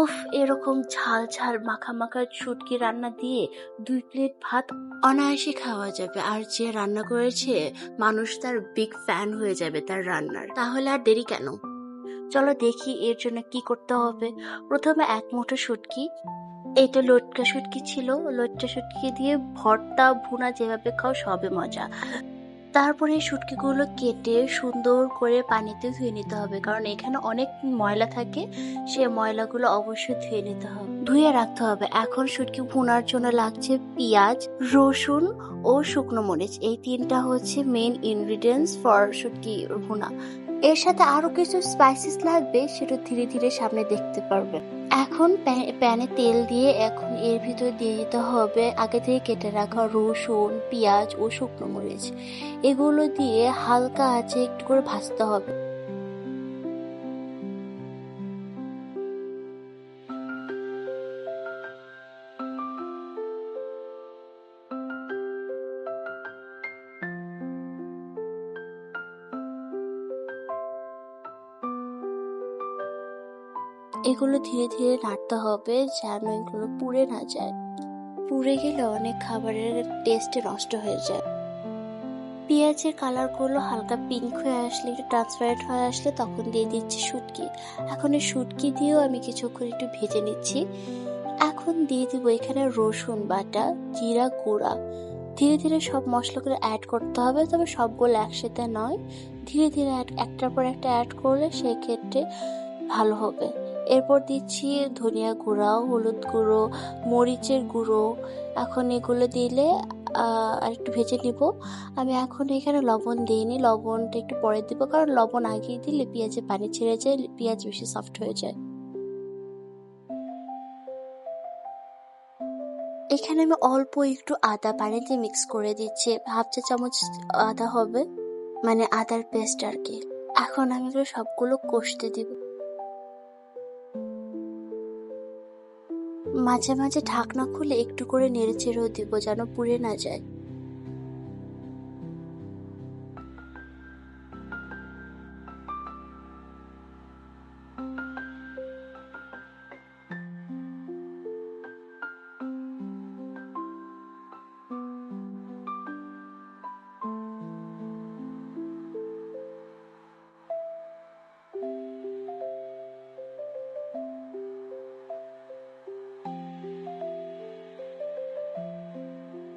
উফ, এরকম ঝাল ঝাল মাখা মাখা শুটকি রান্না দিয়ে 2 প্লেট ভাত অনায়াসে খাওয়া যাবে। আর যে রান্না করেছে মানুষ তার বিগ ফ্যান হয়ে যাবে তার রান্নার। তাহলে আর দেরি কেন, চলো দেখি এর জন্য কি করতে হবে। প্রথমে 1 মুঠো শুটকি, এটা লটকা শুটকি ছিল, লটকা শুটকি দিয়ে ভর্তা ভুনা যেভাবে খাও সবে মজা। তারপরে এই শুটকিগুলো কেটে সুন্দর করে পানিতে ধুয়ে নিতে হবে, কারণ এখানে অনেক ময়লা থাকে, সে ময়লাগুলো অবশ্যই ধুয়ে নিতে হবে, ধুয়ে রাখতে হবে। এখন শুটকি ভুনার জন্য লাগছে পেঁয়াজ, রসুন ও শুকনো মরিচ। এই 3টা হচ্ছে মেইন ইনগ্রিডিয়েন্টস ফর শুটকি ভুনা। এর সাথে আরো কিছু স্পাইসেস লাগবে, সেটা ধীরে ধীরে সামনে দেখতে পারবে। এখন প্যানে তেল দিয়ে এখন এর ভিতর দিয়ে দিতে হবে আগে থেকে কেটে রাখা রসুন, পেঁয়াজ ও শুকনো মরিচ। এগুলো দিয়ে হালকা আঁচে একটু করে ভাজতে হবে। এগুলো ধীরে ধীরে নাড়তে হবে যেন এগুলো পুড়ে না যায়, পুড়ে গেলে অনেক খাবারের টেস্ট নষ্ট হয়ে যায়। পেঁয়াজের কালারগুলো হালকা পিঙ্ক হয়ে আসলে, একটু ট্রান্সপারেন্ট হয়ে আসলে তখন দিয়ে দিচ্ছি শুটকি। এখন এই শুটকি দিয়েও আমি কিছুক্ষণ একটু ভেজে নিচ্ছি। এখন দিয়ে দিব এখানে রসুন বাটা, জিরা গুঁড়া। ধীরে ধীরে সব মশলাগুলো অ্যাড করতে হবে, তবে সবগুলো একসাথে নয়, ধীরে ধীরে একটার পর একটা অ্যাড করলে সেই ক্ষেত্রে ভালো হবে। এরপর দিচ্ছি ধনিয়া গুঁড়া, হলুদ গুঁড়ো, মরিচের গুঁড়ো। এখন এগুলো দিলে আর একটু ভেজে নিব। আমি এখন এখানে লবণ দিইনি, লবণটা একটু পরে দিব, কারণ লবণ আগেই দিলে পেঁয়াজে পানি ছেড়ে যায়, পেঁয়াজ বেশি সফট হয়ে যায়। এখানে আমি অল্প একটু আদা পানিতে মিক্স করে দিচ্ছি, 1/2 চা চামচ আদা হবে, মানে আদার পেস্ট আর কি। এখন আমি এগুলো সবগুলো কষতে দিব। মাঝে মাঝে ঢাকনা খুলে একটু করে নেড়ে চেড়েও দিব যেন পুড়ে না যায়।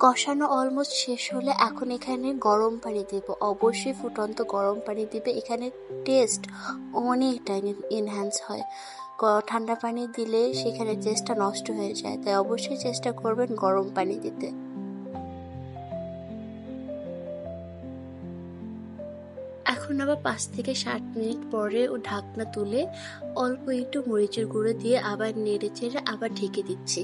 কষানো অলমোস্ট শেষ হলে এখন এখানে গরম পানি দেব, অবশ্যই ফুটন্ত গরম পানি দিবে, এখানে টেস্ট অনেকটা এনহ্যান্স হয়। ঠান্ডা পানি দিলে সেখানে টেস্টটা নষ্ট হয়ে যায়, তাই অবশ্যই চেষ্টা করবেন গরম পানি দিতে। এখন আবার 5 থেকে 7 মিনিট পরে ও ঢাকনা তুলে অল্প একটু মরিচের গুঁড়ো দিয়ে আবার নেড়ে চেড়ে আবার ঢেকে দিচ্ছি।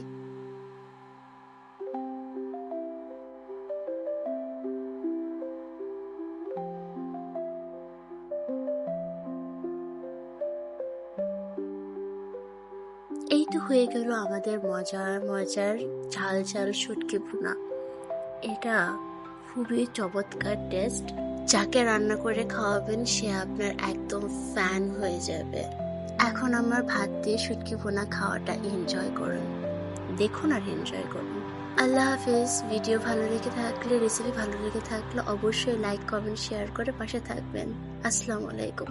এই তো হয়ে গেল আমাদের মজার মজার ঝাল ঝাল শুটকি ভুনা। এটা খুবই চমৎকার টেস্ট, যাকে রান্না করে খাওয়াবেন সে আপনার একদম ফ্যান হয়ে যাবে। এখন আমার ভাত দিয়ে শুটকি ভুনা খাওয়াটা এনজয় করুন, দেখুন আর এনজয় করুন। আল্লাহ হাফিজ। ভিডিও ভালো লেগে থাকলে, রেসিপি ভালো লেগে থাকলে অবশ্যই লাইক কমেন্ট শেয়ার করে পাশে থাকবেন। আসসালামু আলাইকুম।